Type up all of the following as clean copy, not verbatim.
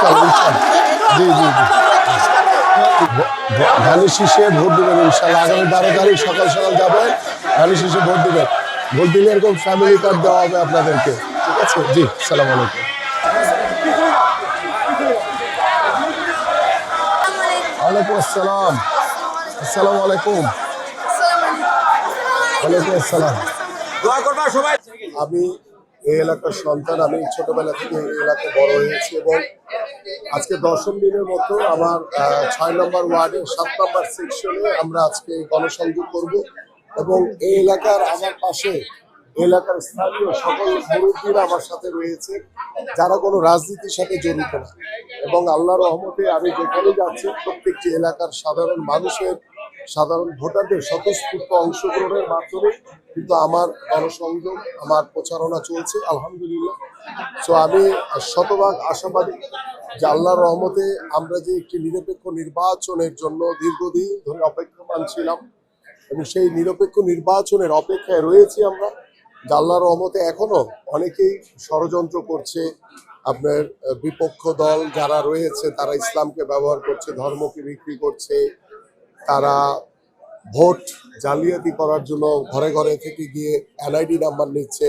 ইনশাল্লাহ ইনশাল্লাহ। জি জি জি, ধানের শীষে ভোট দেবেন ইনশাল্লাহ। আগামী 12 তারিখ সকাল সকাল যাবেন, ধানের শীষে ভোট দেবেন। ভোট দিলে এরকম ফ্যামিলি কার্ড দেওয়া হবে আপনাদেরকে, ঠিক আছে? জি, সালাম আলাইকুম। ওয়ালাইকুম আসসালাম। আসসালামু আলাইকুম। ওয়ালাইকুম আসসালাম। আমি এই এলাকার সন্তান, আমি ছোটবেলা থেকে এই এলাকায় বড় হয়েছি এবং আজকে 10ম দিনের মতো আমার 6 নম্বর ওয়ার্ডের 7 নম্বর সেকশনে আমরা আজকে গণসংযোগ করব এবং এই এলাকার আমার পাশে এলাকার স্থানীয় সকল মুরব্বীরা আমার সাথে রয়েছে, যারা কোনো রাজনীতির সাথে জড়িত না। এবং আল্লাহর রহমতে আমি যেখানে যাচ্ছি প্রত্যেকটি এলাকার সাধারণ মানুষের, সাধারণ ভোটারদের স্বতঃস্ফূর্ত অংশগ্রহণের মাধ্যমে কিন্তু আমার গণসংযোগ, আমার প্রচারণা চলছে আলহামদুলিল্লাহ। সো আমি শতভাগ আশাবাদী যে আল্লাহর রহমতে আমরা যে একটি নিরপেক্ষ নির্বাচনের জন্য দীর্ঘদিন ধরে অপেক্ষমান ছিলাম এবং সেই নিরপেক্ষ নির্বাচনের অপেক্ষায় রয়েছি আমরা, যে আল্লাহর রহমতে এখনো অনেকেই ষড়যন্ত্র করছে। আপনার বিপক্ষ দল যারা রয়েছে তারা ইসলামকে ব্যবহার করছে, ধর্মকে বিক্রি করছে, তারা ভোট জালিয়াতি করার জন্য ঘরে ঘরে থেকে গিয়ে এনআইডি নাম্বার নিচ্ছে,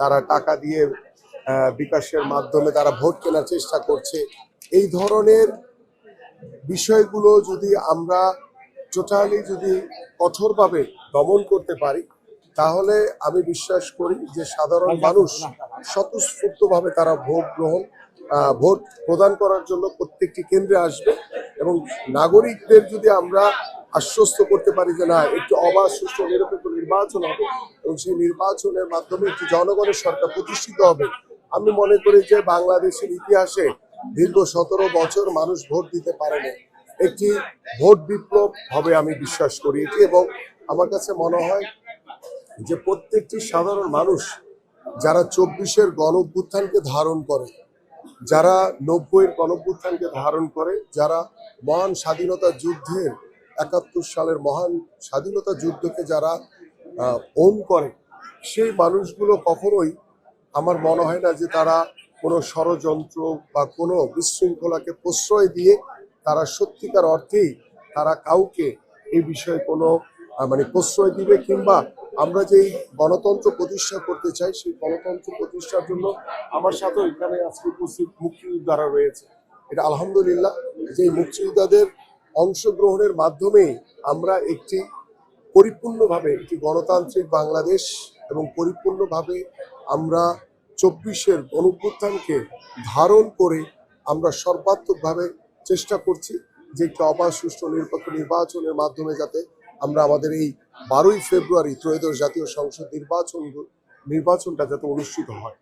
তারা টাকা দিয়ে বিকাশের মাধ্যমে তারা ভোট কেনার চেষ্টা করছে। এই ধরনের বিষয়গুলো যদি আমরা টোটালি যদি কঠোরভাবে দমন করতে পারি, তাহলে আমি বিশ্বাস করি যে সাধারণ মানুষ স্বতঃস্ফূর্তভাবে তারা ভোট প্রদান করার জন্য প্রত্যেকটি কেন্দ্রে আসবে এবং নাগরিকদের যদি আমরা আশ্বস্ত করতে পারি যে না, একটি অবাধ সুষ্ঠু নিরপেক্ষ নির্বাচন হবে এবং সেই নির্বাচনের মাধ্যমে একটি জনগণের সরকার প্রতিষ্ঠিত হবে, আমি মনে করি যে বাংলাদেশের ইতিহাসে দীর্ঘ 17 বছর মানুষ ভোট দিতে পারেনি, একটি ভোট বিপ্লব হবে আমি বিশ্বাস করি এটি। এবং আমার কাছে মনে হয় যে প্রত্যেকটি সাধারণ মানুষ যারা 24-এর গণঅভ্যুত্থানকে ধারণ করে, যারা 90-এর গণঅভ্যুত্থানকে ধারণ করে, যারা মহান স্বাধীনতা যুদ্ধের 71 সালের মহান স্বাধীনতা যুদ্ধকে যারা ওন করে, সেই মানুষগুলো কখনোই আমার মনে হয় না যে তারা কোনো ষড়যন্ত্র বা কোনো বিশৃঙ্খলাকে প্রশ্রয় দিয়ে তারা সত্যিকার অর্থেই তারা কাউকে এই বিষয়ে কোনো মানে প্রশ্রয় দিবে, কিংবা আমরা যেই গণতন্ত্র প্রতিষ্ঠা করতে চাই সেই গণতন্ত্র প্রতিষ্ঠার জন্য আমার সাথে এখানে আজকে উপস্থিত মুক্তিযোদ্ধারা রয়েছে। এটা আলহামদুলিল্লাহ যে মুক্তিযোদ্ধাদের অংশগ্রহণের মাধ্যমে আমরা একটি পরিপূর্ণভাবে একটি গণতান্ত্রিক বাংলাদেশ এবং পরিপূর্ণভাবে আমরা 24-এর গণঅভ্যুত্থানকে ধারণ করে আমরা সর্বাত্মকভাবে চেষ্টা করছি যে একটি অবাধ সুষ্ঠু নিরপেক্ষ নির্বাচনের মাধ্যমে যাতে আমরা আমাদের এই 12ই ফেব্রুয়ারি ত্রয়োদশ জাতীয় সংসদ নির্বাচনটা যাতে অনুষ্ঠিত হয়।